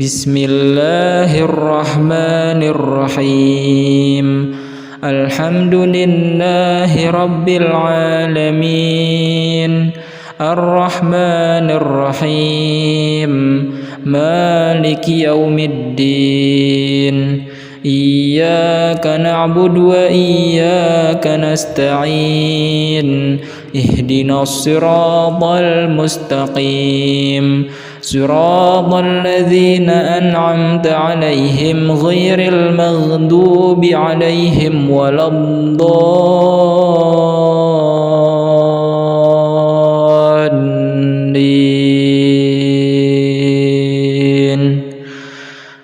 Bismillahirrahmanirrahim. Alhamdulillahi rabbil alamin. Ar-Rahmanir-Rahim. Maliki yaumiddin. Iyyaka na'budu wa iyyaka nasta'in. Ihdinas siratal mustaqim. Siratal ladzina an'amta 'alaihim ghairil maghdubi 'alaihim waladdallin.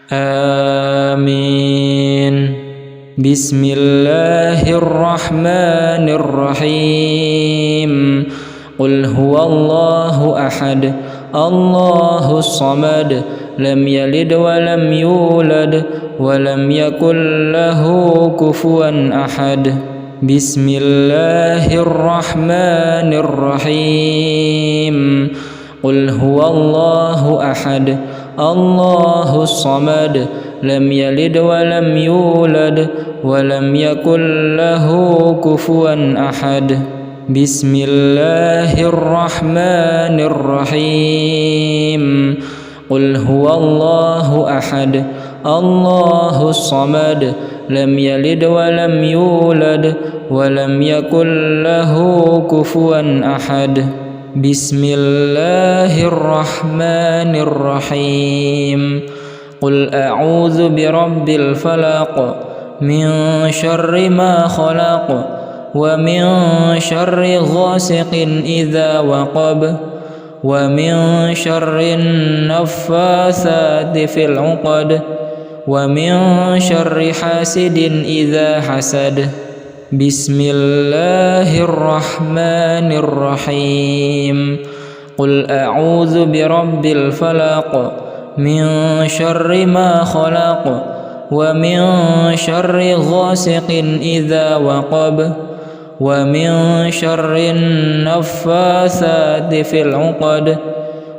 Amin. Bismillahirrahmanirrahim. Qul huwallahu ahad. Allahus samad. Lam yalid wa lam yulad wa lam yakul lahu kufuwan ahad. Bismillahirrahmanirrahim. Qul huwallahu ahad. Allahus samad. Lam yalid wa lam yulad wa lam yakul lahu kufuwan ahad. Bismillahirrahmanirrahim. Qul huwallahu ahad. Allahus samad. Lam yalid wa lam yulad wa lam yakul lahu kufuwan ahad. Bismillahirrahmanirrahim. Qul a'udzu birabbil falaq. Min syarri ma khalaq. Wa min syarri ghasiqin idza waqab. Wa min syarri naffatsati fil 'uqad. Wa min syarri hasidin idza hasad. Bismillahirrahmanirrahim. Qul a'udzu birabbil falaq. Min syarri ma khalaq. Wa min syarri ghasiqin idza waqab. Wa min syarri naffatsati fil 'uqad.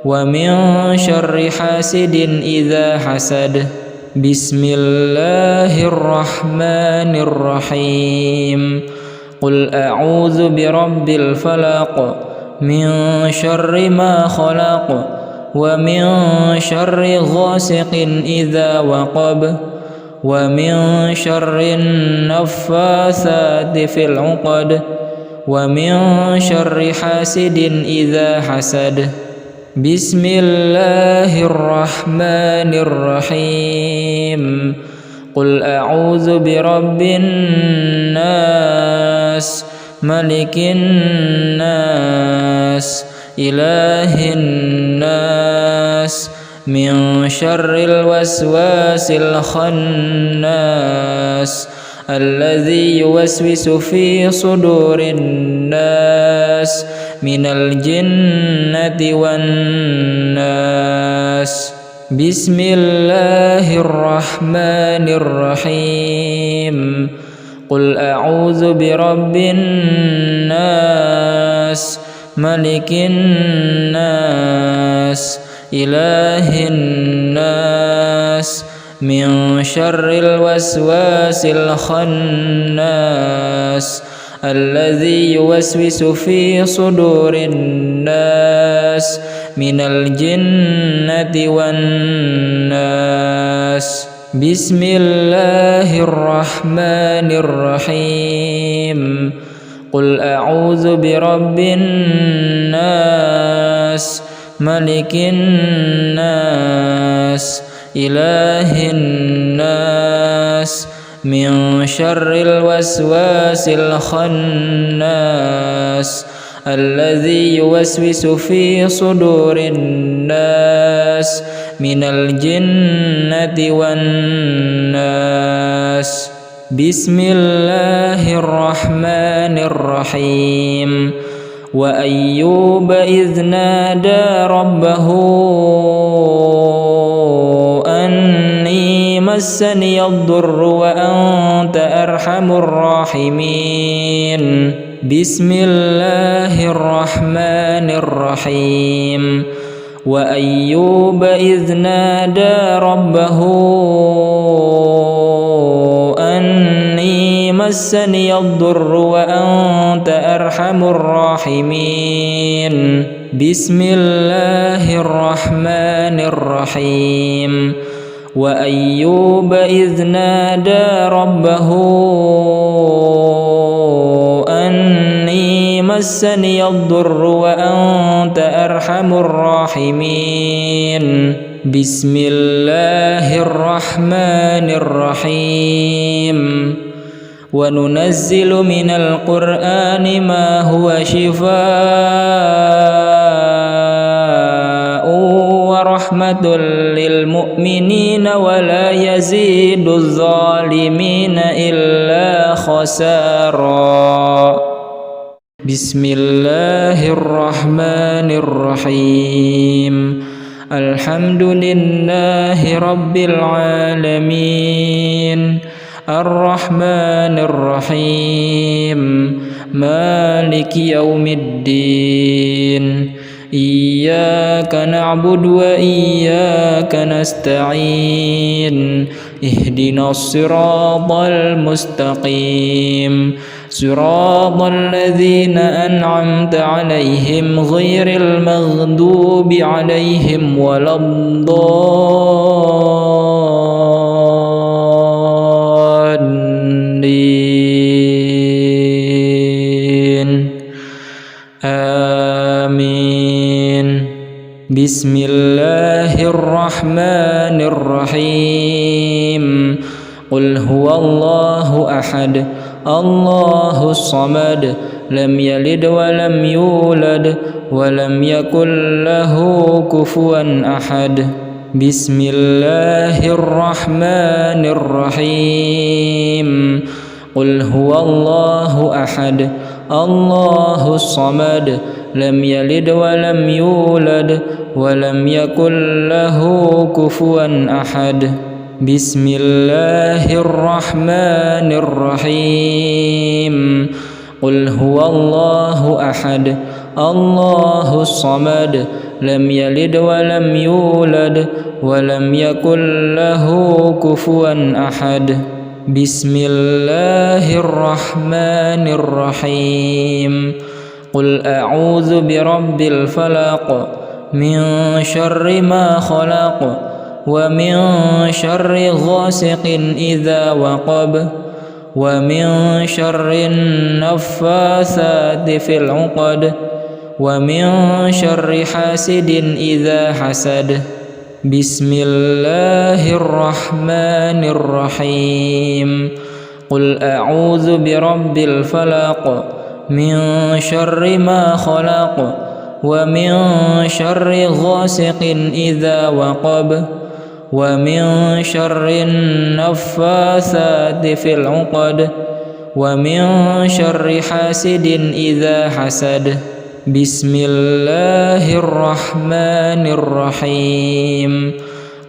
Wa min syarri hasidin idza hasad. Bismillahirrahmanirrahim. Qul a'udzu birabbil falaq. Min syarri ma khalaq. Wa min syarri ghasiqin idza waqab. Wa min syarri naffatsati fil 'uqad. Wa min syarri hasidin idza hasad. Bismillahirrahmanirrahim. Qul a'udzu birabbin nas. Malikin nas. Ilahin nas. Min syarril waswasil khannas. Alladzi yuwaswisu fi sudurin nas. Minal jinnati wan nas. Bismillahirrahmanirrahim. Qul a'udzu birabbin nas. Malikin nas. Ilahin nas. Min syarril waswasil khannas. Alladzi yuwaswisu fi sudurin nas. Minal jinnati wan nas. Bismillahirrahmanirrahim. Qul a'udzu birabbin nas. Malikin nas. Ilahin nas. Min syarril waswasil khannas. Alladzi yuwaswisu fi sudurin nas. Minal jinnati wan nas. Bismillahirrahmanirrahim. Wa ayyuba idh nada rabbahu anni massani ad-durru wa anta arhamur rahimin. Bismillahirrahmanirrahim. وأيوب إذ نادى ربه أني مسني الضر وأنت أرحم الراحمين بسم الله الرحمن الرحيم وأيوب إذ نادى ربه أني مسني الضر وأنت أرحم الراحمين بسم الله الرحمن الرحيم وننزل من القرآن ما هو شفاء ورحمة للمؤمنين ولا يزيد الظالمين إلا خسارا بسم الله الرحمن الرحيم الحمد لله رب العالمين الرحمن الرحيم مالك يوم الدين إياك نعبد وإياك نستعين اهدنا الصراط المستقيم صراط الذين أنعمت عليهم غير المغضوب عليهم ولا الضالين آمين بسم الله الرحمن الرحيم قل هو الله أحد الله الصمد لم يلد ولم يولد ولم يكن له كفوا أحد بسم الله الرحمن الرحيم قل هو الله أحد الله الصمد لم يلد ولم يولد ولم يكن له كفوا أحد بسم الله الرحمن الرحيم قل هو الله أحد الله الصمد لم يلد ولم يولد ولم يكن له كفوا أحد بسم الله الرحمن الرحيم قل أعوذ برب الفلق من شر ما خلق ومن شر غاسق إذا وقب ومن شر النفاثات في العقد ومن شر حاسد إذا حسد بسم الله الرحمن الرحيم قل أعوذ برب الفلق من شر ما خلق ومن شر غاسق إذا وقب ومن شر النفاثات في العقد ومن شر حاسد إذا حسد بسم الله الرحمن الرحيم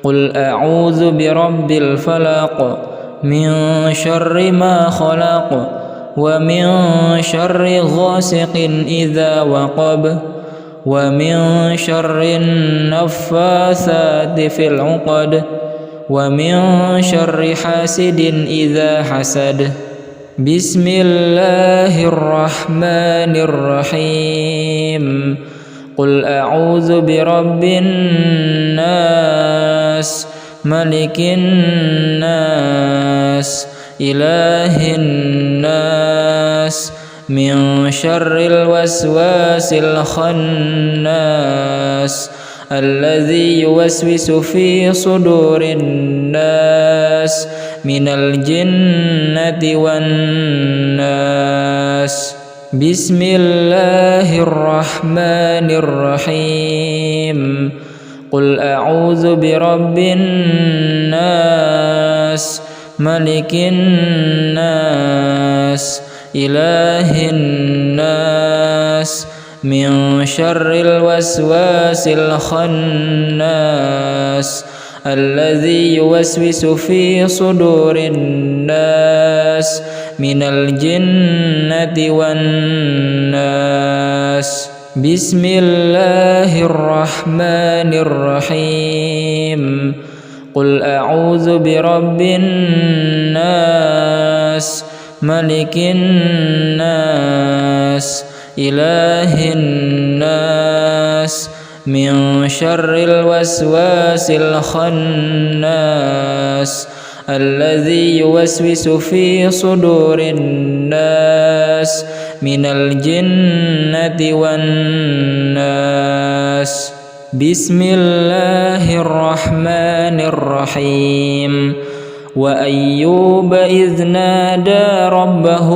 قل أعوذ برب الفلق من شر ما خلق ومن شر غاسق إذا وقب ومن شر النفاثات في العقد ومن شر حاسد إذا حسد بسم الله الرحمن الرحيم قل أعوذ برب الناس ملك الناس إله الناس من شر الوسواس الخناس الذي يوسوس في صدور الناس من الجنة والناس بسم الله الرحمن الرحيم قل أعوذ برب الناس ملك الناس إله الناس من شر الوسواس الخناس الذي يوسوس في صدور الناس من الجنة والناس بسم الله الرحمن الرحيم قل أعوذ برب الناس ملك الناس إله الناس من شر الوسواس الخناس الذي يوسوس في صدور الناس من الجنة والناس بسم الله الرحمن الرحيم وأيوب إذ نادى ربه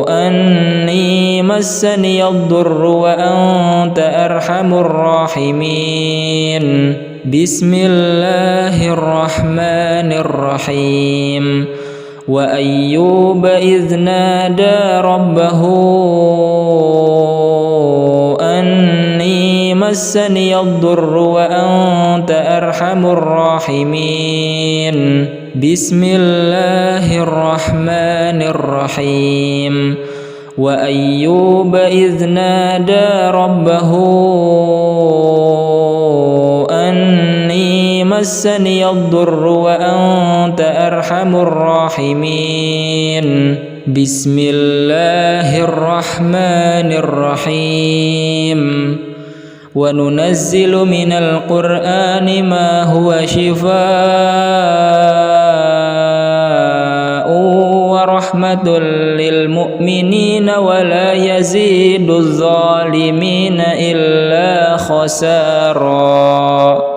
أني مسني الضر وأنت أرحم الراحمين بسم الله الرحمن الرحيم وأيوب إذ نادى ربه أني مسني الضر وأنت أرحم الراحمين بسم الله الرحمن الرحيم وأيوب إذ نادى ربه أني مسني الضر وأنت أرحم الراحمين بسم الله الرحمن الرحيم وننزل من القرآن ما هو شفاء ورحمة للمؤمنين ولا يزيد الظالمين إلا خسارا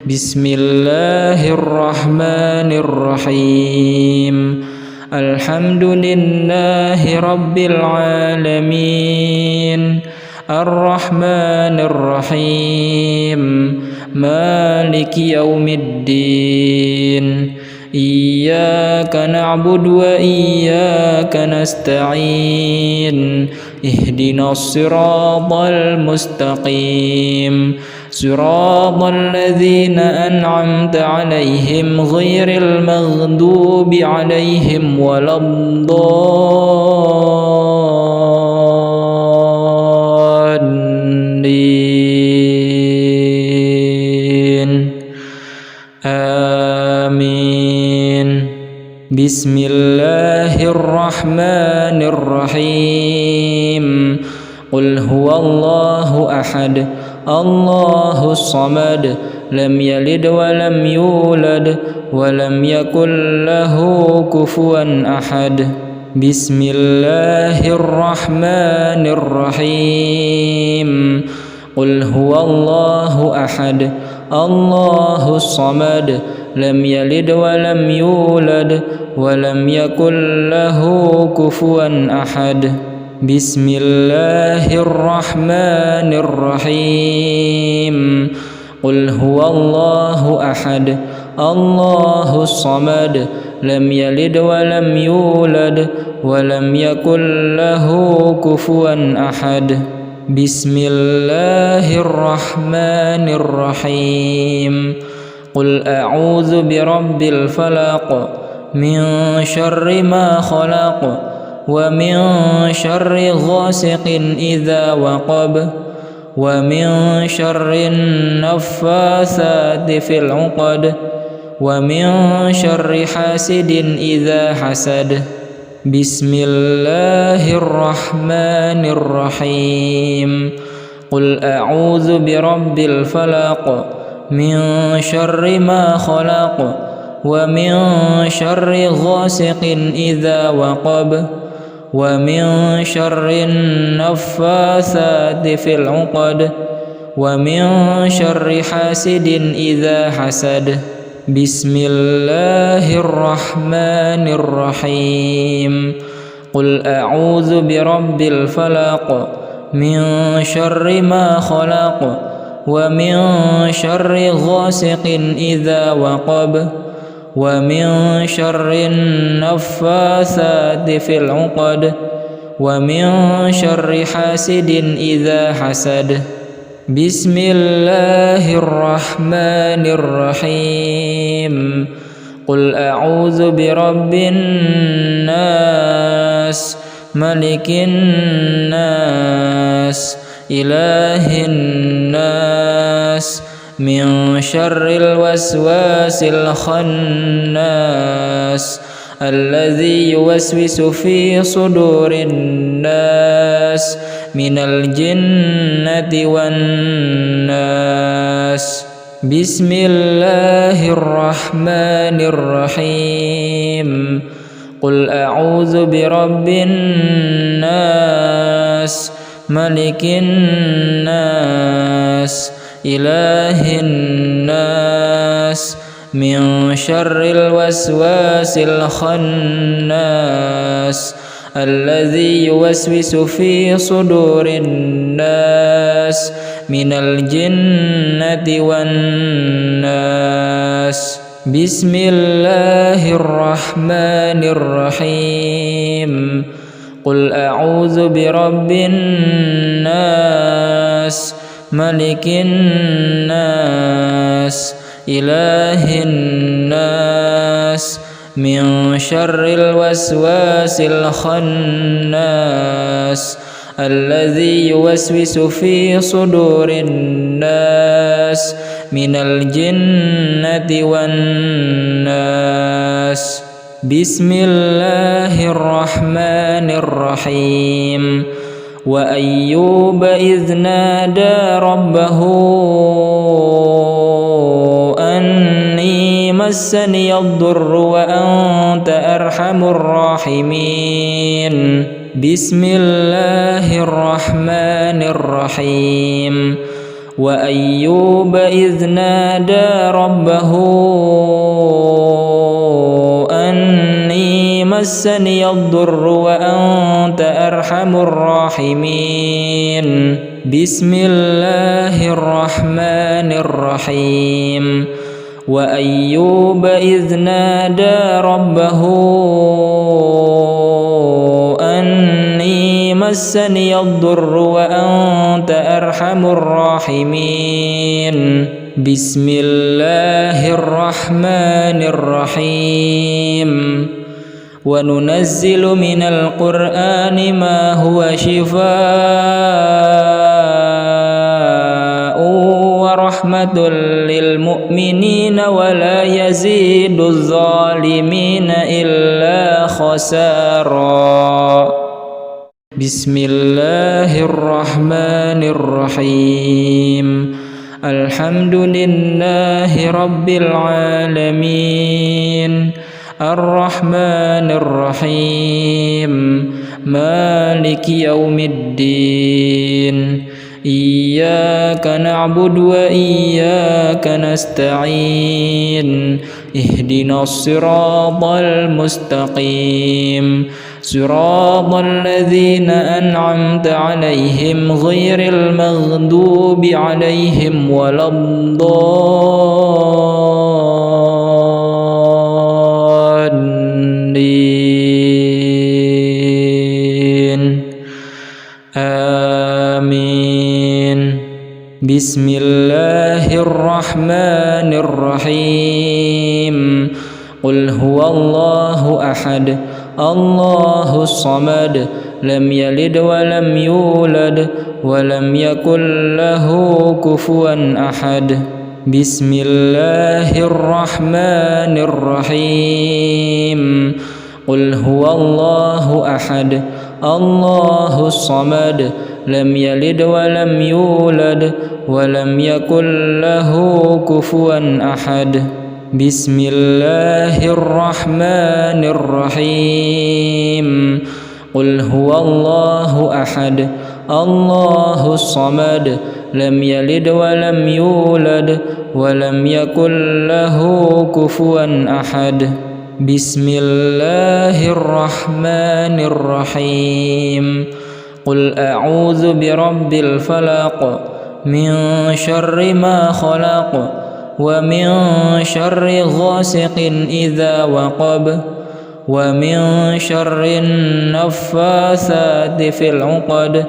بسم الله الرحمن الرحيم الحمد لله رب العالمين الرحمن الرحيم مالك يوم الدين إياك نعبد وإياك نستعين اهدنا الصراط المستقيم صراط الذين أنعمت عليهم غير المغضوب عليهم ولا الضالين آمين بسم الله الرحمن الرحيم قل هو الله أحد الله الصمد لم يلد ولم يولد ولم يكن له كفوا أحد بسم الله الرحمن الرحيم قل هو الله أحد الله الصمد لم يلد ولم يولد ولم يكن له كفوا أحد بسم الله الرحمن الرحيم قل هو الله أحد الله الصمد لم يلد ولم يولد ولم يكن له كفوا أحد بسم الله الرحمن الرحيم قل أعوذ برب الفلق من شر ما خلق ومن شر غاسق إذا وقب ومن شر النفاثات في العقد ومن شر حاسد إذا حسد بسم الله الرحمن الرحيم قل أعوذ برب الفلق من شر ما خلق ومن شر غاسق إذا وقب ومن شر النفاثات في العقد ومن شر حاسد إذا حسد بسم الله الرحمن الرحيم قل أعوذ برب الفلق من شر ما خلق ومن شر غاسق إذا وقب ومن شر النفاثات في العقد ومن شر حاسد إذا حسد بسم الله الرحمن الرحيم قل أعوذ برب الناس ملك الناس إله الناس من شر الوسواس الخناس الذي يوسوس في صدور الناس من الجنة والناس. بسم الله الرحمن الرحيم. قل أعوذ برب الناس ملك الناس إله الناس من شر الوسواس الخناس الذي يوسوس في صدور الناس من الجنة والناس. بسم الله الرحمن الرحيم. قل أعوذ برب الناس ملك الناس إله الناس من شر الوسواس الخناس الذي يوسوس في صدور الناس من الجنة والناس. بسم الله الرحمن الرحيم. وأيوب إذ نادى ربه أني مسني الضر وأنت أرحم الراحمين. بسم الله الرحمن الرحيم. وأيوب إذ نادى ربه أني مسني الضر وأنت أرحم الراحمين. بسم الله الرحمن الرحيم. وأيوب إذ نادى ربه أني مسني الضر وأنت أرحم الراحمين. بسم الله الرحمن الرحيم. وننزل من القرآن ما هو شفاء ورحمة للمؤمنين ولا يزيد الظالمين إلا خسارا. بسم الله الرحمن الرحيم. الحمد لله رب العالمين الرحمن الرحيم مالك يوم الدين. إياك نعبد وإياك نستعين. اهدنا الصراط المستقيم صراط الذين أنعمت عليهم غير المغضوب عليهم ولا الضالين. آمين. بسم الله الرحمن الرحيم. قل هو الله أحد الله الصمد لم يلد ولم يولد ولم يكن له كفوا أحد. بسم الله الرحمن الرحيم. قل هو الله أحد الله الصمد لم يلد ولم يولد ولم يكن له كفوا أحد. بسم الله الرحمن الرحيم. قل هو الله أحد الله الصمد لم يلد ولم يولد ولم يكن له كفوا أحد. بسم الله الرحمن الرحيم. قل أعوذ برب الفلق من شر ما خلق ومن شر غاسق إذا وقب ومن شر النفاثات في العقد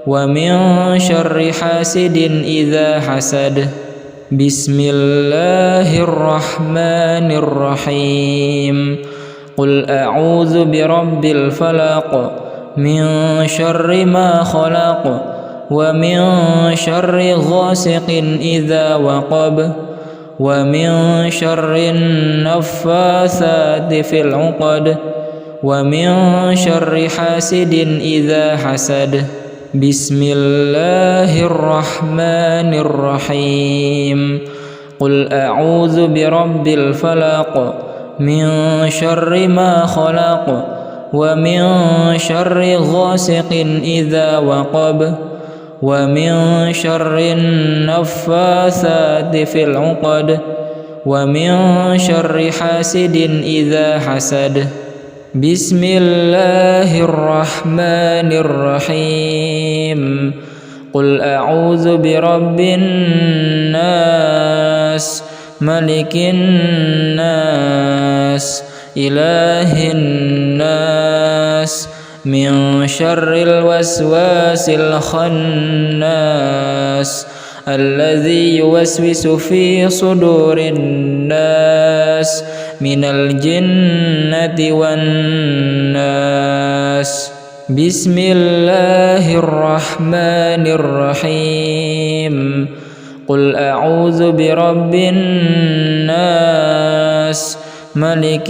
ومن شر حاسد إذا حسد. بسم الله الرحمن الرحيم. قل أعوذ برب الفلق من شر ما خلق ومن شر غاسق إذا وقب ومن شر النفاثات في العقد ومن شر حاسد إذا حسد. بسم الله الرحمن الرحيم. قل أعوذ برب الفلق من شر ما خلق ومن شر غاسق إذا وقب ومن شر النفاثات في العقد ومن شر حاسد إذا حسد. بسم الله الرحمن الرحيم. قل أعوذ برب الناس ملك الناس إله الناس من شر الوسواس الخناس الذي يوسوس في صدور الناس من الجنة والناس. بسم الله الرحمن الرحيم. قل أعوذ برب الناس ملك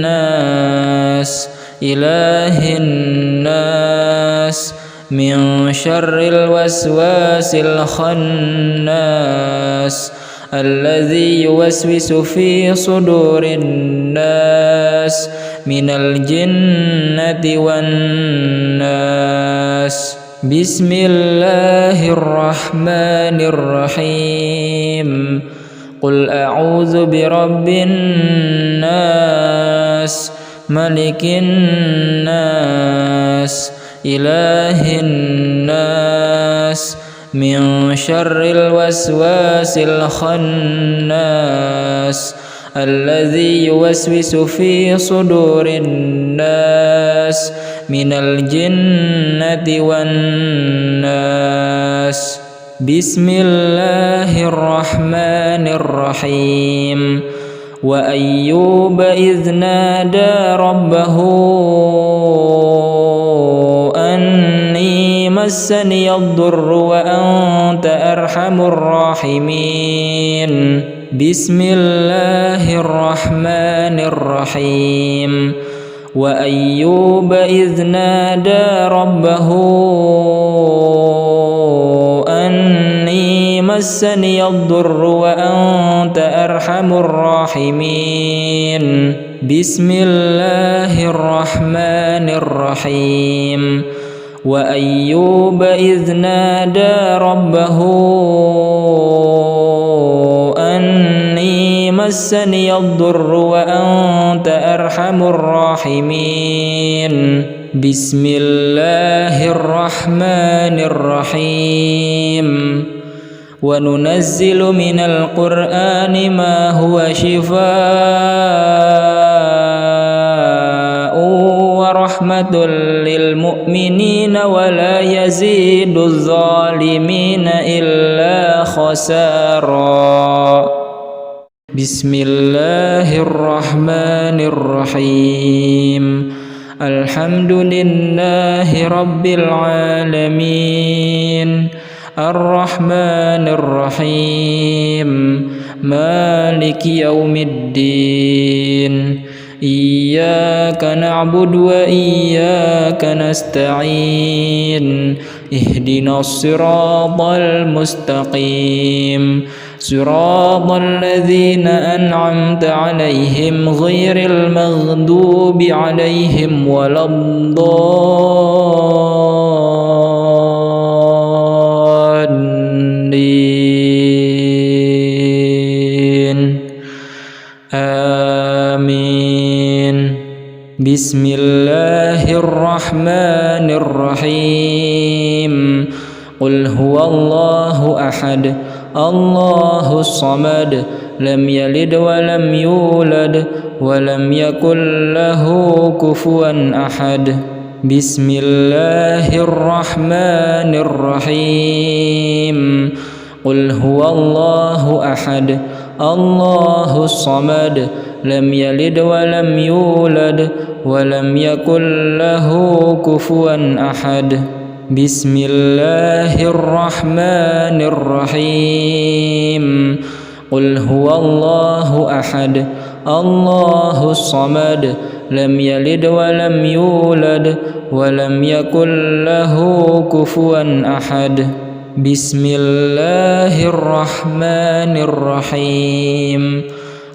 الناس إله الناس من شر الوسواس الخناس الذي يوسوس في صدور الناس من الجنة والناس. بسم الله الرحمن الرحيم. قل أعوذ برب الناس ملك الناس إله الناس من شر الوسواس الخناس الذي يوسوس في صدور الناس من الجنة والناس. بسم الله الرحمن الرحيم. وأيوب إذ نادى ربه أني مسني الضر وأنت أرحم الراحمين. بسم الله الرحمن الرحيم. وأيوب إذ نادى ربه أني مسني الضر وأنت أرحم الراحمين. بسم الله الرحمن الرحيم. وأيوب إذ نادى ربه أني مسني الضر وأنت أرحم الراحمين. بسم الله الرحمن الرحيم. وننزل من القرآن ما هو شفاء ورحمة للمؤمنين ولا يزيد الظالمين إلا خسارا. بسم الله الرحمن الرحيم. الحمد لله رب العالمين الرحمن الرحيم مالك يوم الدين. إياك نعبد وإياك نستعين. اهدنا الصراط المستقيم صراط الذين أنعمت عليهم غير المغضوب عليهم ولا الضالين. آمين. بسم الله الرحمن الرحيم. قل هو الله أحد الله الصمد لم يلد ولم يولد ولم يكن له كفوا أحد. بسم الله الرحمن الرحيم. قل هو الله أحد الله الصمد لم يلد ولم يولد ولم يكن له كفوا أحد بسم الله الرحمن الرحيم قل هو الله أحد الله الصمد لم يلد ولم يولد ولم يكن له كفوا أحد بسم الله الرحمن الرحيم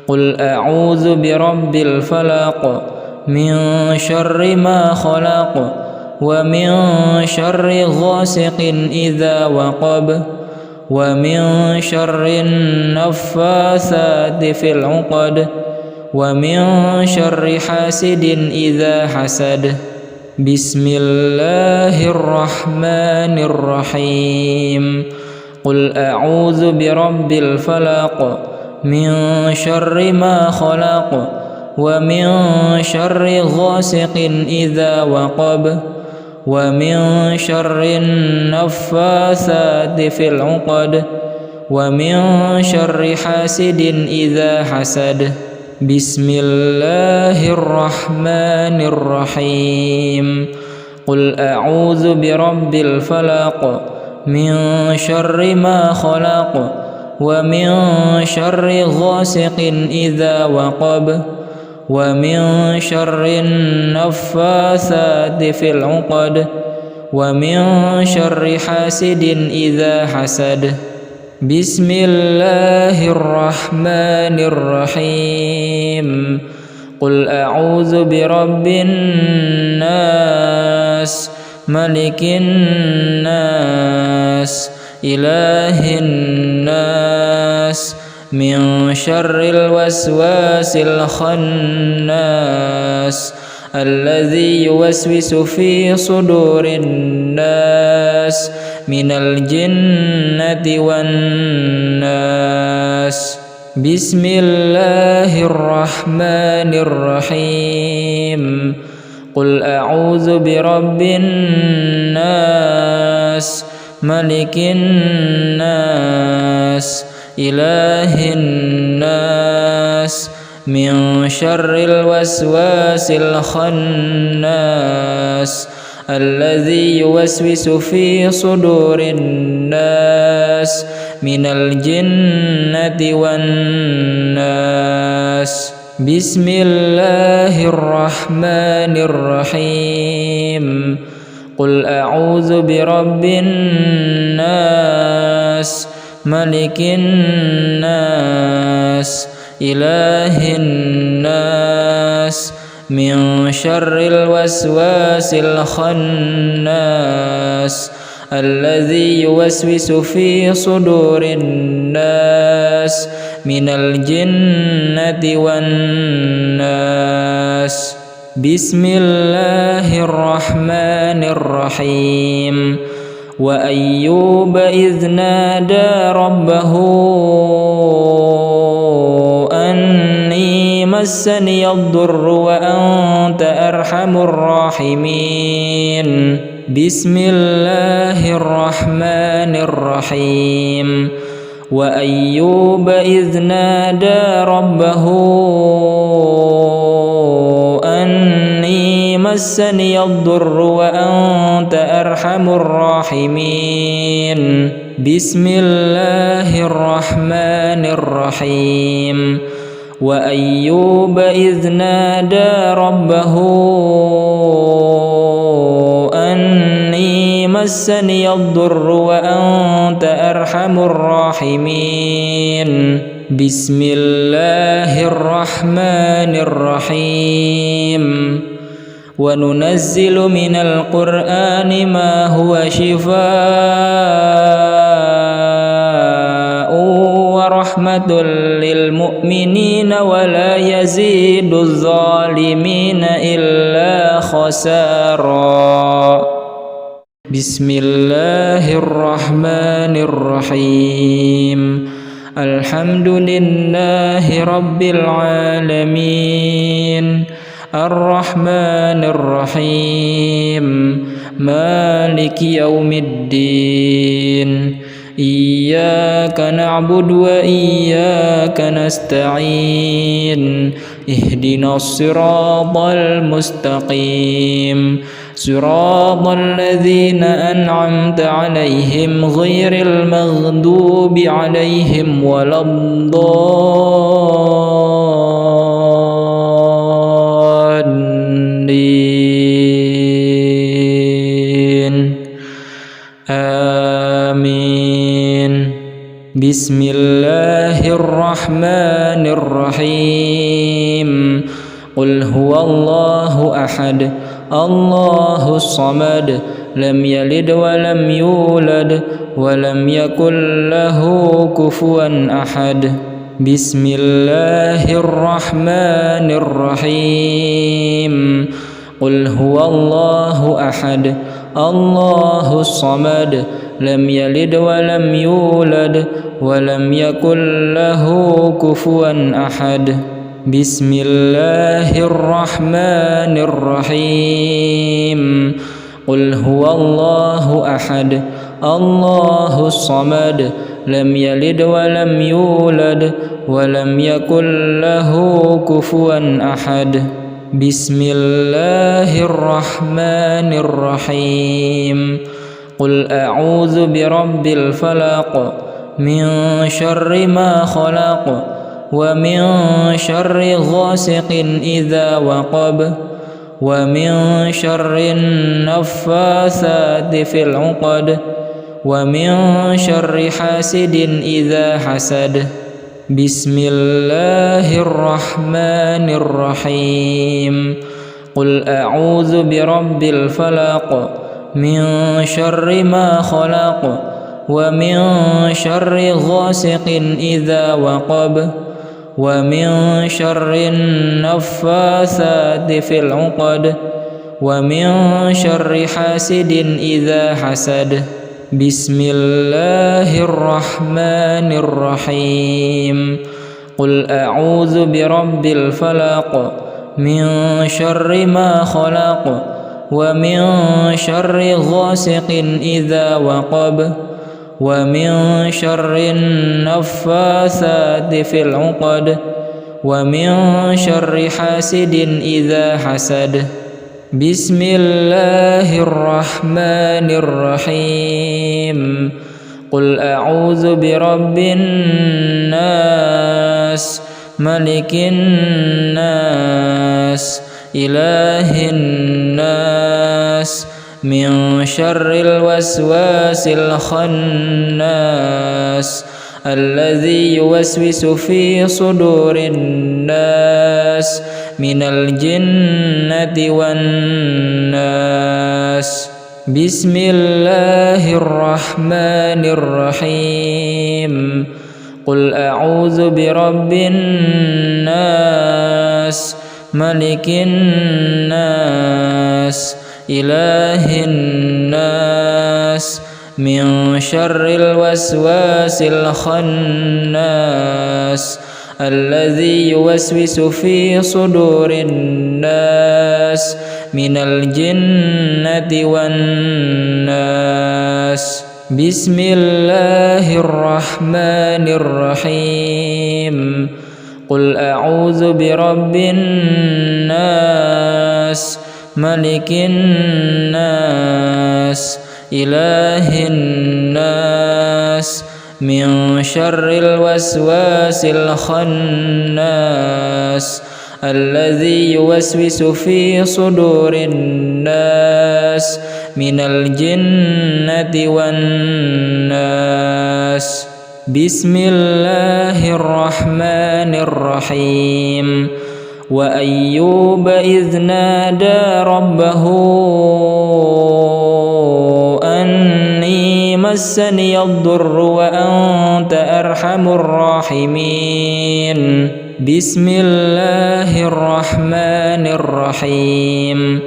قل أعوذ برب الفلق من شر ما خلق ومن شر غاسق إذا وقب ومن شر النفاثات في العقد ومن شر حاسد إذا حسد بسم الله الرحمن الرحيم قل أعوذ برب الفلق من شر ما خلق ومن شر غاسق إذا وقب ومن شر النفاثات في العقد ومن شر حاسد إذا حسد بسم الله الرحمن الرحيم قل أعوذ برب الفلق من شر ما خلق ومن شر غاسق إذا وقب ومن شر النفاثات في العقد ومن شر حاسد إذا حسد بسم الله الرحمن الرحيم قل أعوذ برب الناس ملك الناس إله الناس من شر الوسواس الخناس الذي يوسوس في صدور الناس من الجنة والناس بسم الله الرحمن الرحيم قل أعوذ برب الناس ملك الناس إله الناس من شر الوسواس الخناس الذي يوسوس في صدور الناس من الجنة والناس بسم الله الرحمن الرحيم قل أعوذ برب الناس ملك الناس إله الناس من شر الوسواس الخناس الذي يوسوس في صدور الناس من الجنة والناس بسم الله الرحمن الرحيم وأيوب إذ نادى ربه أني مسني الضر وأنت أرحم الراحمين بسم الله الرحمن الرحيم وأيوب إذ نادى ربه أني مسني الضر وأنت أرحم الراحمين بسم الله الرحمن الرحيم وأيوب إذ نادى ربه أني مسني الضر وأنت أرحم الراحمين بسم الله الرحمن الرحيم وننزل من القرآن ما هو شفاء ورحمة للمؤمنين ولا يزيد الظالمين إلا خسارا بسم الله الرحمن الرحيم الحمد لله رب العالمين الرحمن الرحيم مالك يوم الدين إياك نعبد وإياك نستعين اهدنا الصراط المستقيم صراط الذين أنعمت عليهم غير المغضوب عليهم ولا الضالين آمين. بسم الله الرحمن الرحيم قل هو الله أحد الله الصمد لم يلد ولم يولد ولم يكن له كفوا أحد. بسم الله الرحمن الرحيم قل هو الله أحد الله الصمد لم يلد ولم يولد ولم يكن له كفوا أحد. بسم الله الرحمن الرحيم قل هو الله أحد الله الصمد لم يلد ولم يولد ولم يكن له كفوا أحد. بسم الله الرحمن الرحيم قل أعوذ برب الفلق من شر ما خلق ومن شر غاسق إذا وقب ومن شر النفاثات في العقد ومن شر حاسد إذا حسد. بسم الله الرحمن الرحيم قل أعوذ برب الفلق من شر ما خلق ومن شر غاسق إذا وقب ومن شر النفاثات في العقد ومن شر حاسد إذا حسد. بسم الله الرحمن الرحيم قل أعوذ برب الفلق من شر ما خلق ومن شر غاسق إذا وقب ومن شر النفاثات في العقد ومن شر حاسد إذا حسد. بسم الله الرحمن الرحيم قل أعوذ برب الناس ملك الناس إله الناس من شر الوسواس الخناس الذي يوسوس في صدور الناس من الجنة والناس. بسم الله الرحمن الرحيم قل أعوذ برب الناس ملك الناس إله الناس من شر الوسواس الخناس الذي يوسوس في صدور الناس من الجنة والناس. بسم الله الرحمن الرحيم قل أعوذ برب الناس ملك الناس إله الناس من شر الوسواس الخناس الذي يوسوس في صدور الناس من الجنة والناس. بسم الله الرحمن الرحيم وأيوب إذ نادى ربه أني مسني الضر وأنت أرحم الراحمين. بسم الله الرحمن الرحيم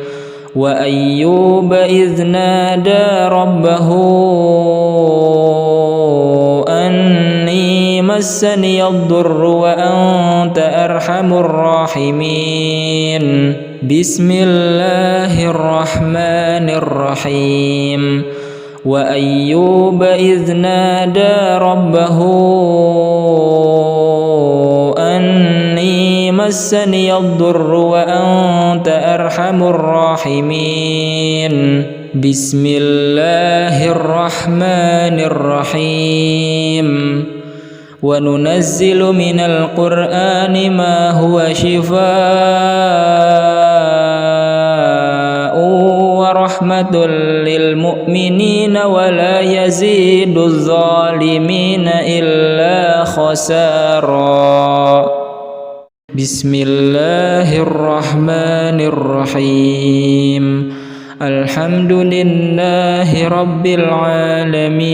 وأيوب إذ نادى ربه أني مسني الضر وأنت أرحم الراحمين. بسم الله الرحمن الرحيم وأيوب إذ نادى ربه أني مسني الضر وأنت أرحم الراحمين بسم الله الرحمن الرحيم وننزل من القرآن ما هو شفاء ورحمة للمؤمنين ولا يزيد الظالمين إلا خسارا بسم الله الرحمن الرحيم الحمد لله رب العالمين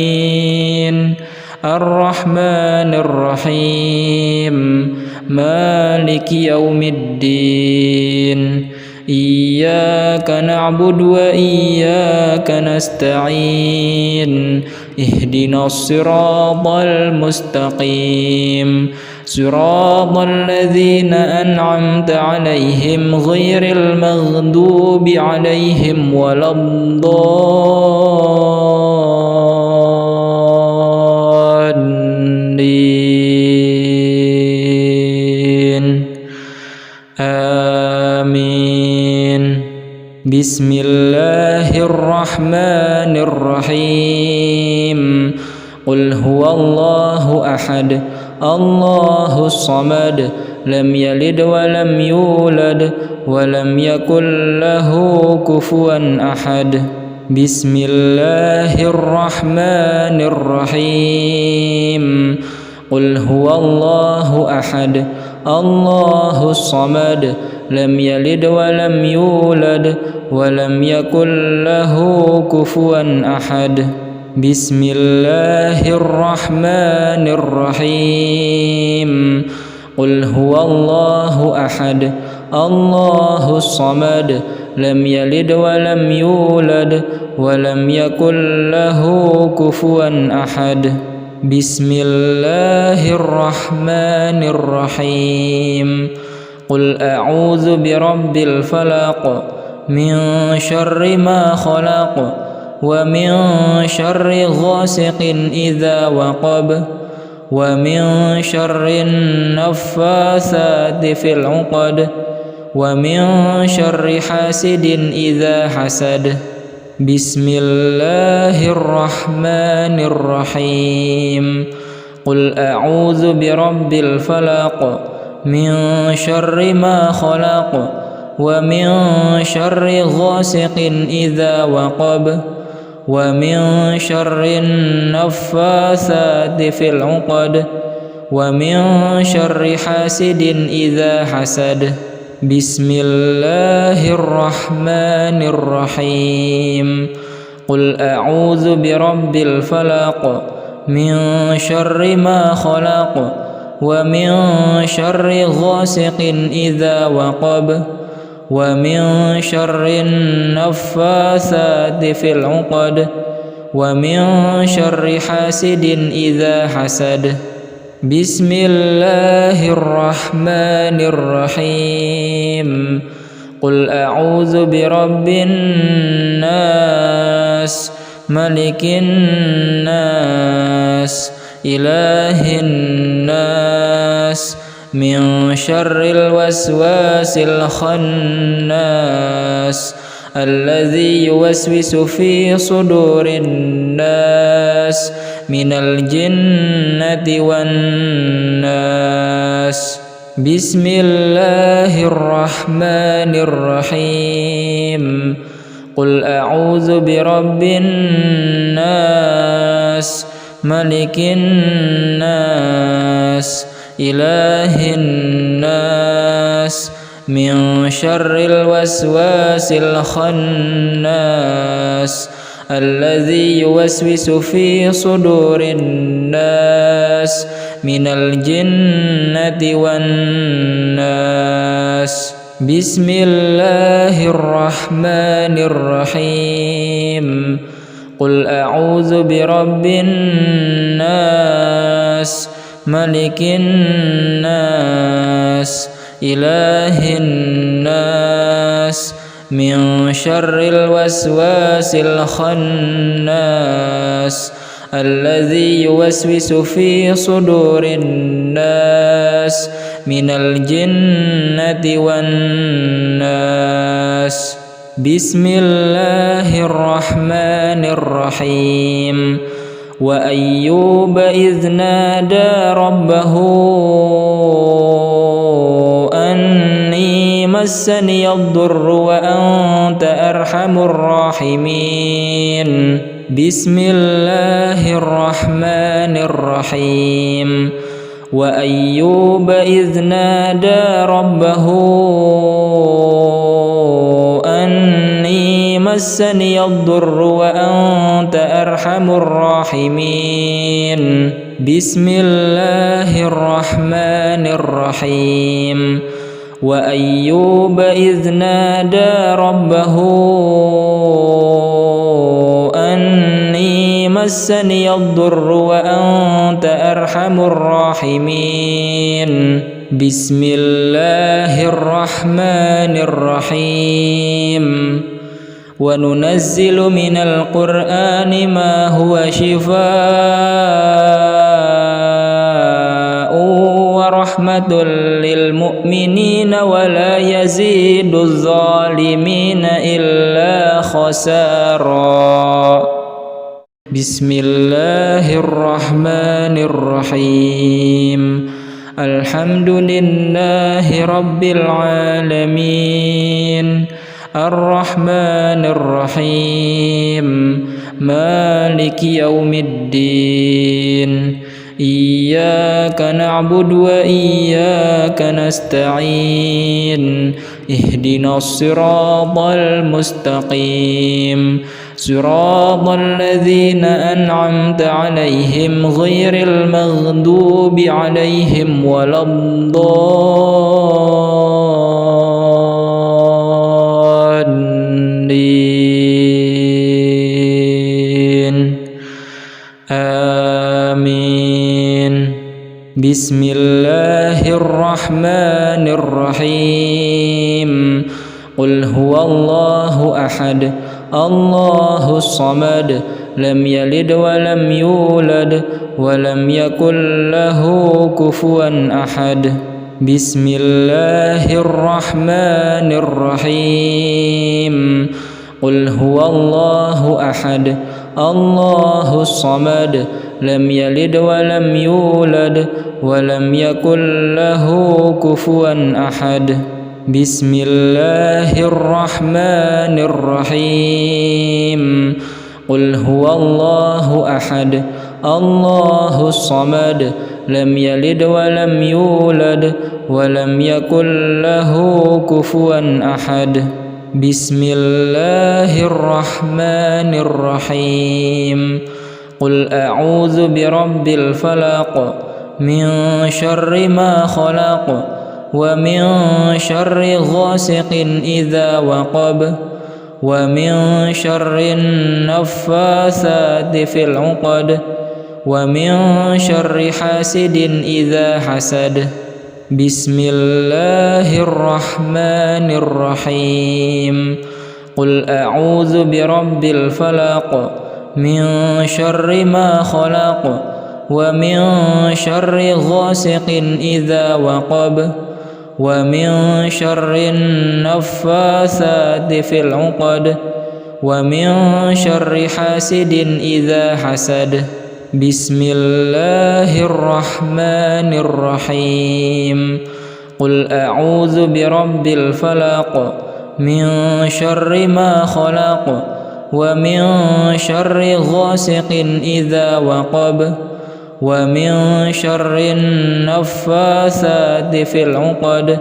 الرحمن الرحيم مالك يوم الدين إياك نعبد وإياك نستعين اهدنا الصراط المستقيم صراط الذين أنعمت عليهم غير المغضوب عليهم ولا الضالين آمين بسم الله الرحمن الرحيم قل هو الله أحد الله الصمد لم يلد ولم يولد ولم يكن له كفوا أحد بسم الله الرحمن الرحيم قل هو الله أحد الله الصمد لم يلد ولم يولد ولم يكن له كفوا أحد بسم الله الرحمن الرحيم قل هو الله أحد الله الصمد لم يلد ولم يولد ولم يكن له كفوا أحد بسم الله الرحمن الرحيم قل أعوذ برب الفلق من شر ما خلق ومن شر غاسق إذا وقب ومن شر النفاثات في العقد ومن شر حاسد إذا حسد بسم الله الرحمن الرحيم قل أعوذ برب الفلق من شر ما خلق ومن شر غاسق إذا وقب ومن شر النفاثات في العقد ومن شر حاسد إذا حسد بسم الله الرحمن الرحيم قل أعوذ برب الفلق من شر ما خلق ومن شر غاسق إذا وقب ومن شر النفاثات في العقد ومن شر حاسد إذا حسد بسم الله الرحمن الرحيم قل أعوذ برب الناس ملك الناس إله الناس من شر الوسواس الخناس الذي يوسوس في صدور الناس من الجنة والناس بسم الله الرحمن الرحيم قل أعوذ برب الناس ملك الناس إله الناس من شر الوسواس الخناس الذي يوسوس في صدور الناس من الجنة والناس بسم الله الرحمن الرحيم قل أعوذ برب الناس ملك الناس إله الناس من شر الوسواس الخناس الذي يوسوس في صدور الناس من الجنة والناس. بسم الله الرحمن الرحيم. وأيوب إذ نادى ربه أني مسني الضر وأنت أرحم الراحمين. بسم الله الرحمن الرحيم. وأيوب إذ نادى ربه أني مسني الضر وأنت أرحم الراحمين. بسم الله الرحمن الرحيم. وأيوب إذ نادى ربه أني مسني الضر وأنت أرحم الراحمين. بسم الله الرحمن الرحيم. وننزل من القرآن ما هو شفاء ورحمة للمؤمنين ولا يزيد الظالمين إلا خسارا. بسم الله الرحمن الرحيم. الحمد لله رب العالمين الرحمن الرحيم مالك يوم الدين. إياك نعبد وإياك نستعين. اهدنا الصراط المستقيم صراط الذين أنعمت عليهم غير المغضوب عليهم ولا الضالين. آمين. بسم الله الرحمن الرحيم. قل هو الله أحد الله الصمد لم يلد ولم يولد ولم يكن له كفوا أحد. بسم الله الرحمن الرحيم. قل هو الله أحد الله الصمد لم يلد ولم يولد ولم يكن له كفوا أحد. بسم الله الرحمن الرحيم. قل هو الله أحد الله الصمد لم يلد ولم يولد ولم يكن له كفوا أحد. بسم الله الرحمن الرحيم. قل أعوذ برب الفلق من شر ما خلق ومن شر غاسق إذا وقب ومن شر النفاثات في العقد ومن شر حاسد إذا حسد. بسم الله الرحمن الرحيم. قل أعوذ برب الفلق من شر ما خلق ومن شر غاسق إذا وقب ومن شر النفاثات في العقد ومن شر حاسد إذا حسد. بسم الله الرحمن الرحيم. قل أعوذ برب الفلق من شر ما خلق ومن شر غاسق إذا وقب ومن شر النفاثات في العقد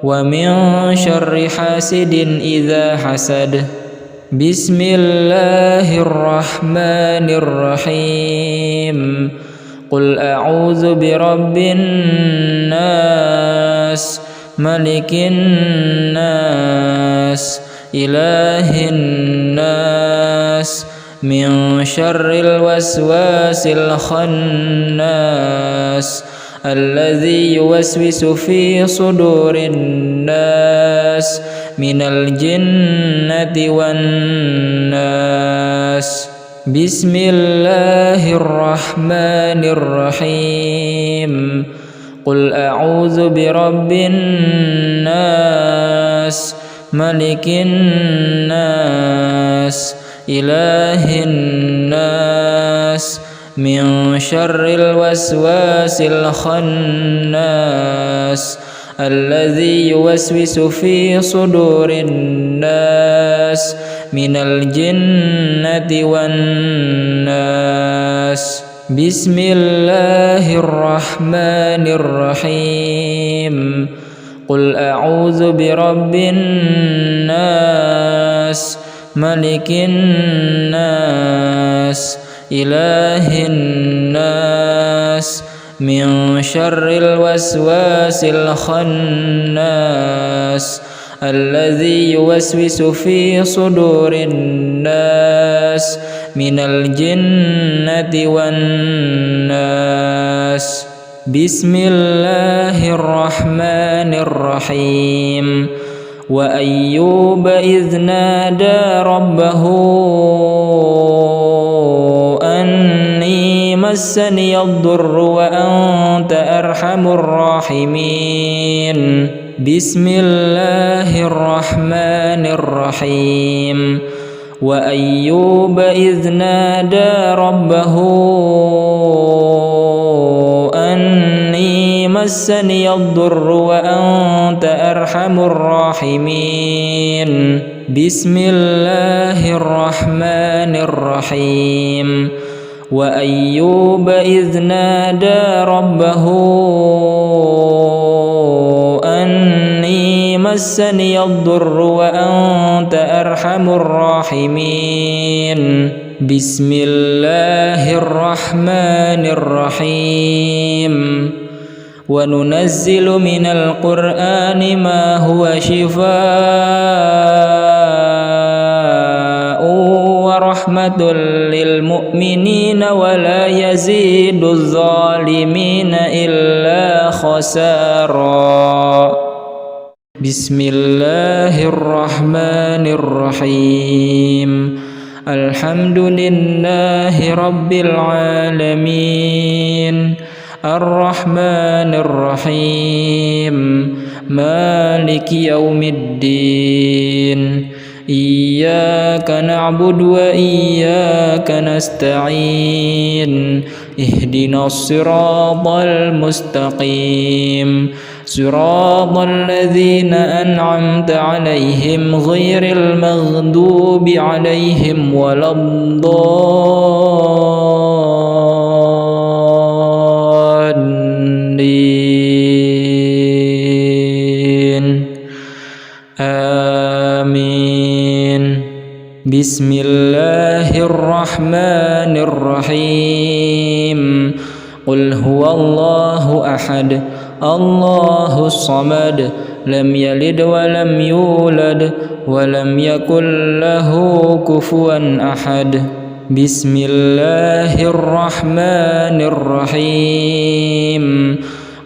ومن شر حاسد إذا حسد. بسم الله الرحمن الرحيم. قل أعوذ برب الناس ملك الناس إله الناس من شر الوسواس الخناس الذي يوسوس في صدور الناس من الجنة والناس. بسم الله الرحمن الرحيم. قل أعوذ برب الناس ملك الناس إله الناس من شر الوسواس الخناس الذي يوسوس في صدور الناس من الجنة والناس. بسم الله الرحمن الرحيم. قل أعوذ برب الناس ملك الناس إله الناس من شر الوسواس الخناس الذي يوسوس في صدور الناس من الجنة والناس. بسم الله الرحمن الرحيم. وأيوب إذ نادى ربه أني مسني الضر وأنت أرحم الراحمين. بسم الله الرحمن الرحيم. وأيوب إذ نادى ربه أني مسني الضر وأنت أرحم الراحمين. بسم الله الرحمن الرحيم. وأيوب إذ نادى ربه أني مسني الضر وأنت أرحم الراحمين. بسم الله الرحمن الرحيم. وننزل من القرآن ما هو شفاء ورحمة للمؤمنين ولا يزيد الظالمين إلا خسارا. بسم الله الرحمن الرحيم. الحمد لله رب العالمين الرحمن الرحيم مالك يوم الدين. إياك نعبد وإياك نستعين. اهدنا الصراط المستقيم صراط الذين أنعمت عليهم غير المغضوب عليهم ولا الضالين. آمين. بسم الله الرحمن الرحيم. قل هو الله أحد الله الصمد لم يلد ولم يولد ولم يكن له كفوا أحد. بسم الله الرحمن الرحيم.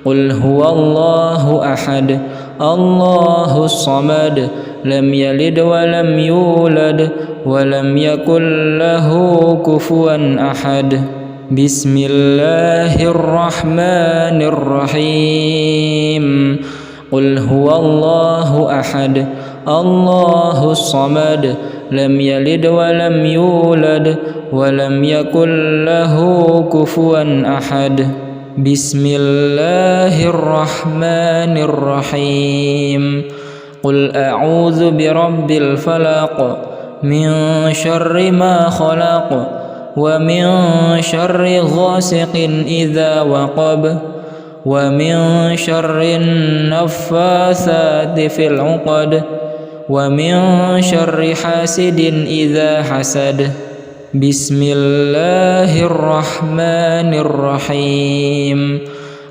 قل هو الله أحد الله الصمد لم يلد ولم يولد ولم يكن له كفوا أحد. بسم الله الرحمن الرحيم. قل هو الله أحد الله الصمد لم يلد ولم يولد ولم يكن له كفوا أحد. بسم الله الرحمن الرحيم. قل أعوذ برب الفلق من شر ما خلق ومن شر غاسق إذا وقب ومن شر النفاثات في العقد ومن شر حاسد إذا حسد. بسم الله الرحمن الرحيم.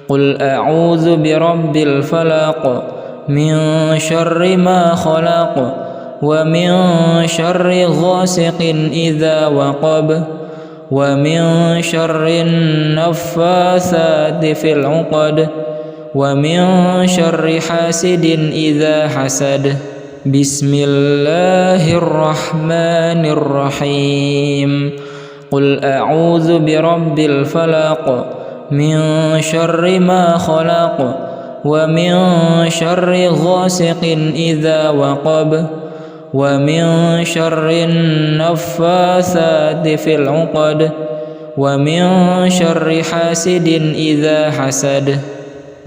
قل أعوذ برب الفلق من شر ما خلق ومن شر غاسق إذا وقب ومن شر النفاثات في العقد ومن شر حاسد إذا حسد. بسم الله الرحمن الرحيم قل أعوذ برب الفلق من شر ما خلق ومن شر غاسق إذا وقب ومن شر النفاثات في العقد ومن شر حاسد إذا حسد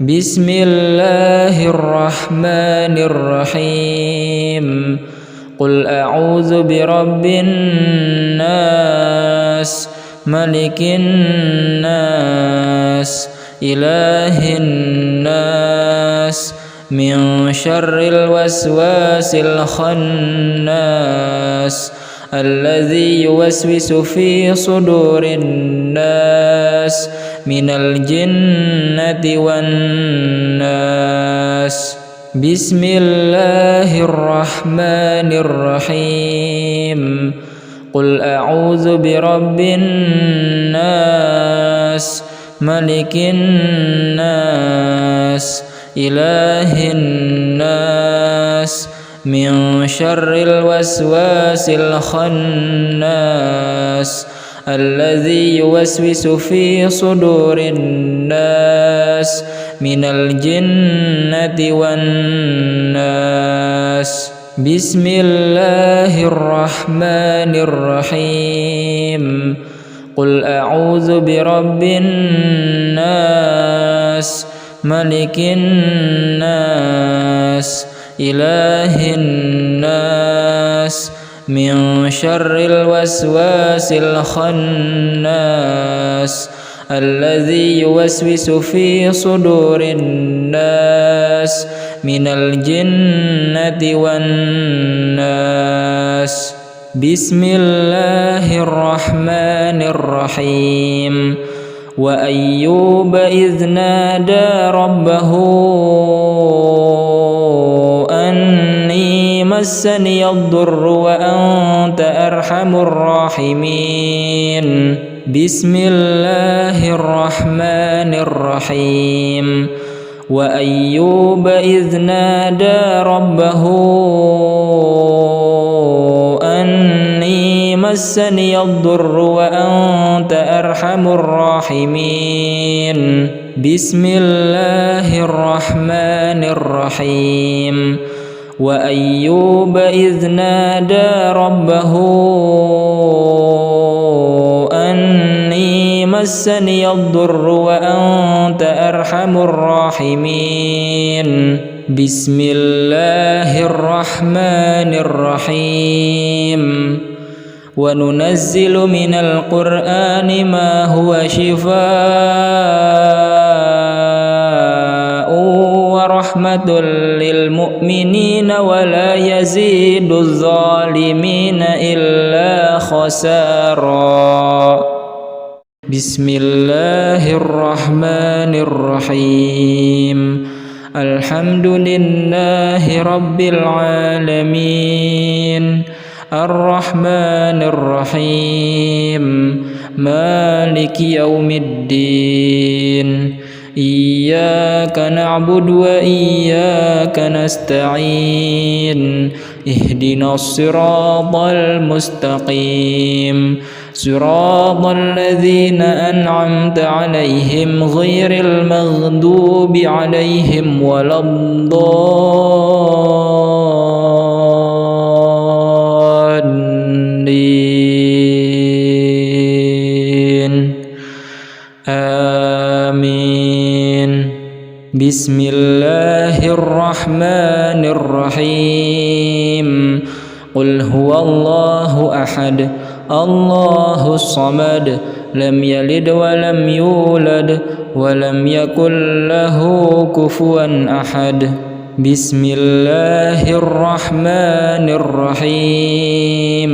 بسم الله الرحمن الرحيم قل أعوذ برب الناس ملك الناس إله الناس من شر الوسواس الخناس الذي يوسوس في صدور الناس من الجنة والناس بسم الله الرحمن الرحيم قل أعوذ برب الناس ملك الناس إله الناس من شر الوسواس الخناس الذي يوسوس في صدور الناس من الجنة والناس بسم الله الرحمن الرحيم قل أعوذ برب الناس ملك الناس إله الناس من شر الوسواس الخناس الذي يوسوس في صدور الناس من الجنة والناس بسم الله الرحمن الرحيم وأيوب إذ نادى ربه أني مسني الضر وأنت أرحم الراحمين بسم الله الرحمن الرحيم وأيوب إذ نادى ربه أني مسني الضر وأنت أرحم الراحمين بسم الله الرحمن الرحيم وأيوب إذ نادى ربه أني مسني الضر وأنت أرحم الراحمين بسم الله الرحمن الرحيم وننزل من القرآن ما هو شفاء ورحمة للمؤمنين ولا يزيد الظالمين إلا خسارا بسم الله الرحمن الرحيم الحمد لله رب العالمين الرحمن الرحيم مالك يوم الدين إياك نعبد وإياك نستعين اهدنا الصراط المستقيم صراط الذين أنعمت عليهم غير المغضوب عليهم ولا الضالين آمين بسم الله الرحمن الرحيم قل هو الله أحد الله الصمد لم يلد ولم يولد ولم يكن له كفوا أحد بسم الله الرحمن الرحيم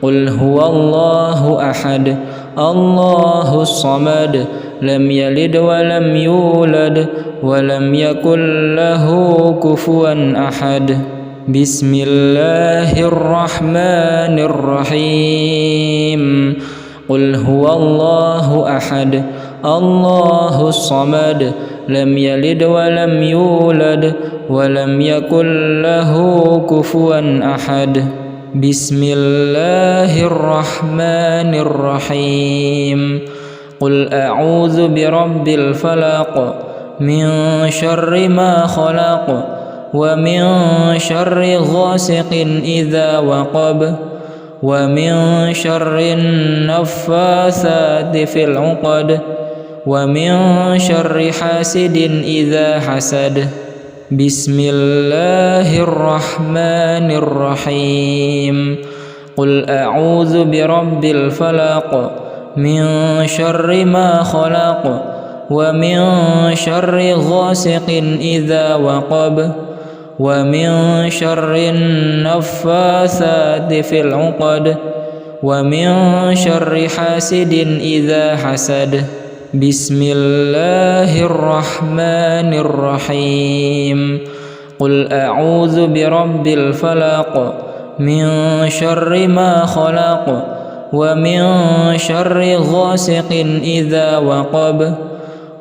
قل هو الله أحد الله الصمد لم يلد ولم يولد ولم يكن له كفوا أحد بسم الله الرحمن الرحيم قل هو الله أحد الله الصمد لم يلد ولم يولد ولم يكن له كفوا أحد. بسم الله الرحمن الرحيم. قل أعوذ برب الفلق من شر ما خلق ومن شر غاسق إذا وقب ومن شر النفاثات في العقد ومن شر حاسد إذا حسد. بسم الله الرحمن الرحيم. قل أعوذ برب الفلق من شر ما خلق ومن شر غاسق إذا وقب ومن شر النفاثات في العقد ومن شر حاسد إذا حسد. بسم الله الرحمن الرحيم. قل أعوذ برب الفلق من شر ما خلق ومن شر غاسق إذا وقب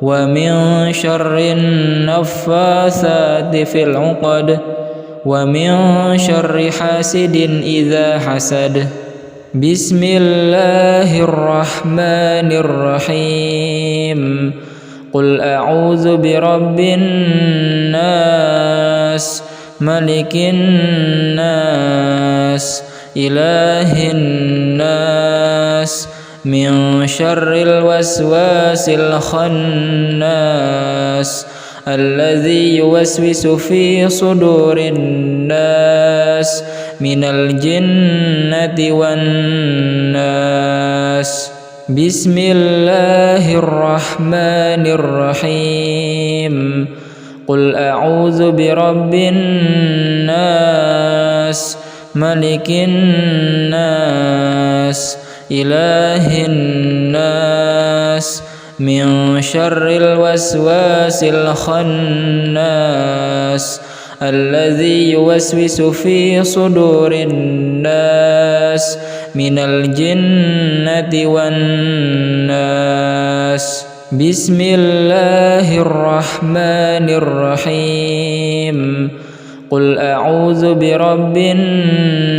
ومن شر النفاثات في العقد ومن شر حاسد إذا حسد. بسم الله الرحمن الرحيم. قل أعوذ برب الناس ملك الناس إله الناس من شر الوسواس الخناس الذي يوسوس في صدور الناس من الجنة والناس. بسم الله الرحمن الرحيم. قل أعوذ برب الناس ملك الناس إله الناس من شر الوسواس الخناس الذي يوسوس في صدور الناس من الجنة والناس. بسم الله الرحمن الرحيم. قل أعوذ برب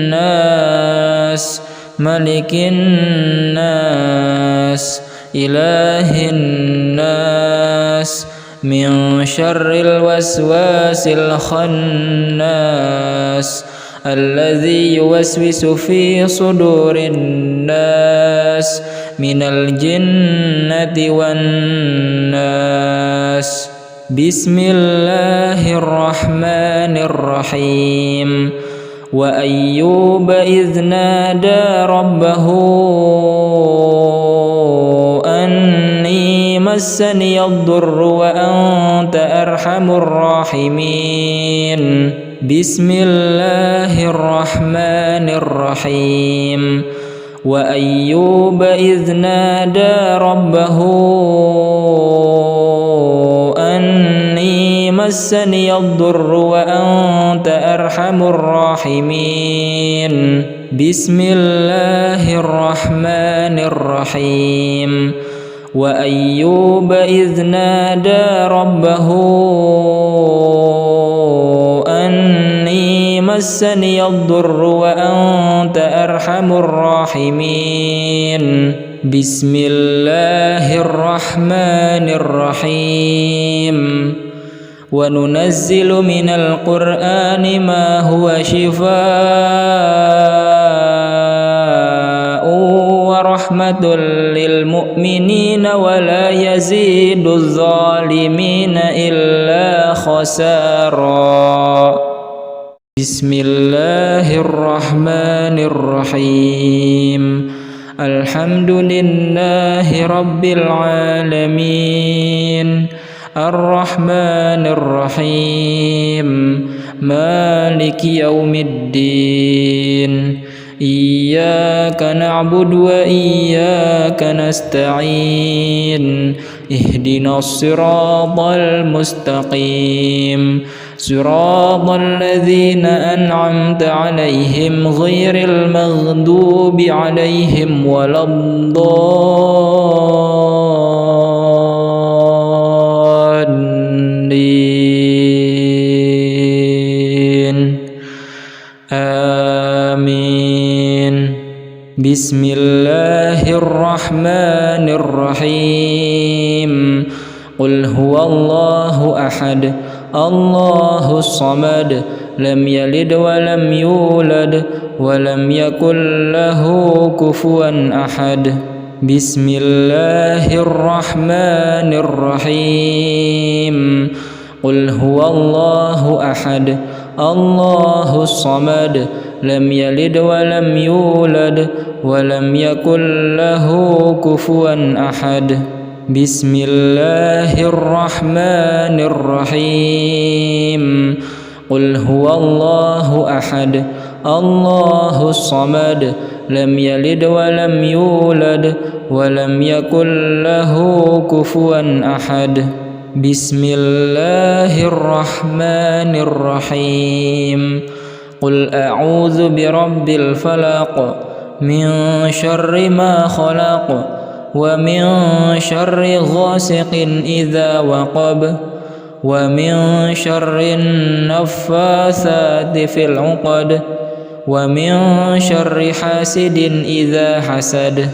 الناس ملك الناس إله الناس من شر الوسواس الخناس الذي يوسوس في صدور الناس من الجنة والناس. بسم الله الرحمن الرحيم. وأيوب إذ نادى ربه أني مسني الضر وأنت أرحم الراحمين. بسم الله الرحمن الرحيم. وأيوب إذ نادى ربه أني مسني الضر وأنت أرحم الراحمين. بسم الله الرحمن الرحيم. وأيوب إذ نادى ربه أني مسني الضر وأنت أرحم الراحمين. بسم الله الرحمن الرحيم. وننزل من القرآن ما هو شفاء ورحمة للمؤمنين ولا يزيد الظالمين إلا خسارا. بسم الله الرحمن الرحيم. الحمد لله رب العالمين الرحمن الرحيم مالك يوم الدين. إياك نعبد وإياك نستعين. اهدنا الصراط المستقيم صراط الذين أنعمت عليهم غير المغضوب عليهم ولا الضالين. آمين. بسم الله الرحمن الرحيم. قل هو الله أحد الله الصمد لم يلد ولم يولد ولم يكن له كفوا أحد. بسم الله الرحمن الرحيم. قل هو الله أحد الله الصمد لم يلد ولم يولد ولم يكن له كفوا أحد. بسم الله الرحمن الرحيم. قل هو الله أحد الله الصمد لم يلد ولم يولد ولم يكن له كفوا أحد. بسم الله الرحمن الرحيم. قل أعوذ برب الفلق من شر ما خلق ومن شر غاسق إذا وقب ومن شر النفاثات في العقد ومن شر حاسد إذا حسد.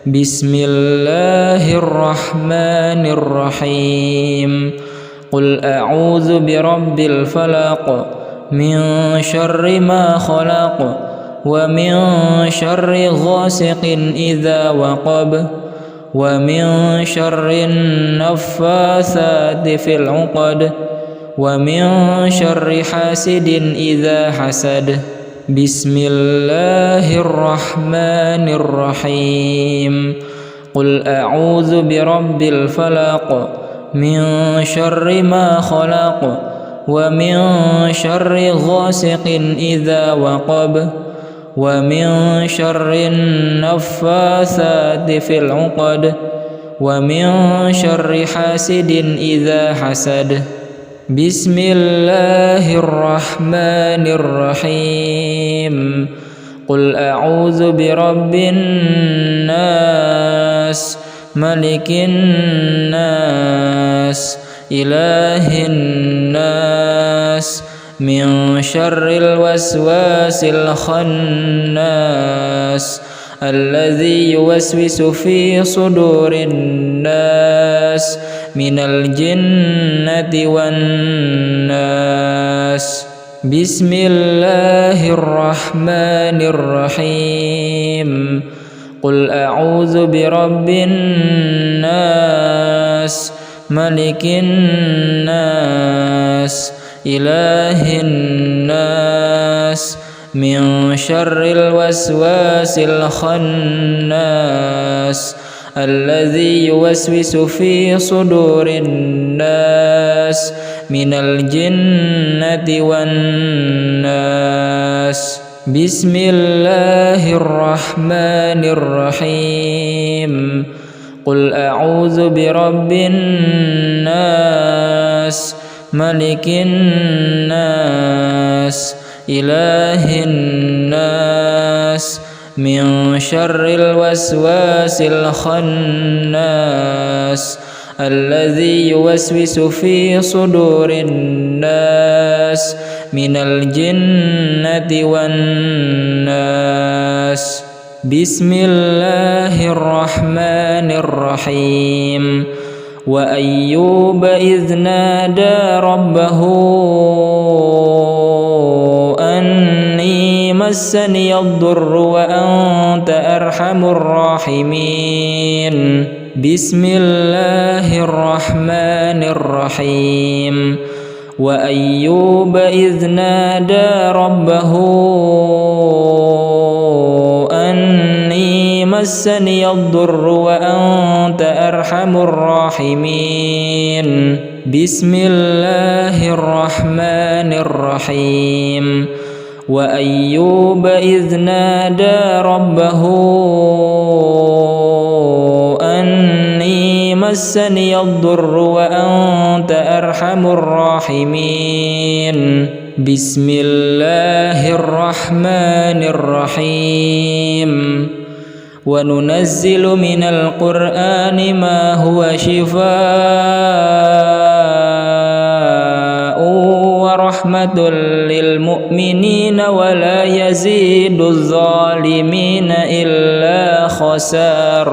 بسم الله الرحمن الرحيم. قل أعوذ برب الفلق من شر ما خلق ومن شر غاسق إذا وقب ومن شر النفاثات في العقد ومن شر حاسد إذا حسد. بسم الله الرحمن الرحيم. قل أعوذ برب الفلق من شر ما خلق ومن شر غاسق إذا وقب ومن شر النفاثات في العقد ومن شر حاسد إذا حسد. بسم الله الرحمن الرحيم. قل أعوذ برب الناس ملك الناس إله الناس من شر الوسواس الخناس الذي يوسوس في صدور الناس من الجنة والناس. بسم الله الرحمن الرحيم. قل أعوذ برب الناس ملك الناس إله الناس من شر الوسواس الخناس الذي يوسوس في صدور الناس من الجنة والناس. بسم الله الرحمن الرحيم. قل أعوذ برب الناس ملك الناس إله الناس من شر الوسواس الخناس الذي يوسوس في صدور الناس من الجنة والناس. بسم الله الرحمن الرحيم. وأيوب إذ نادى ربه أني مسني الضر وأنت أرحم الراحمين. بسم الله الرحمن الرحيم. وأيوب إذ نادى ربه أني مسني الضر وأنت أرحم الراحمين. بسم الله الرحمن الرحيم. وأيوب إذ نادى ربه أني مسني الضر وأنت أرحم الراحمين. بسم الله الرحمن الرحيم. وننزل من القرآن ما هو شفاء rahmatul lil mu'minina wa la yaziduz zalimin illa khasara.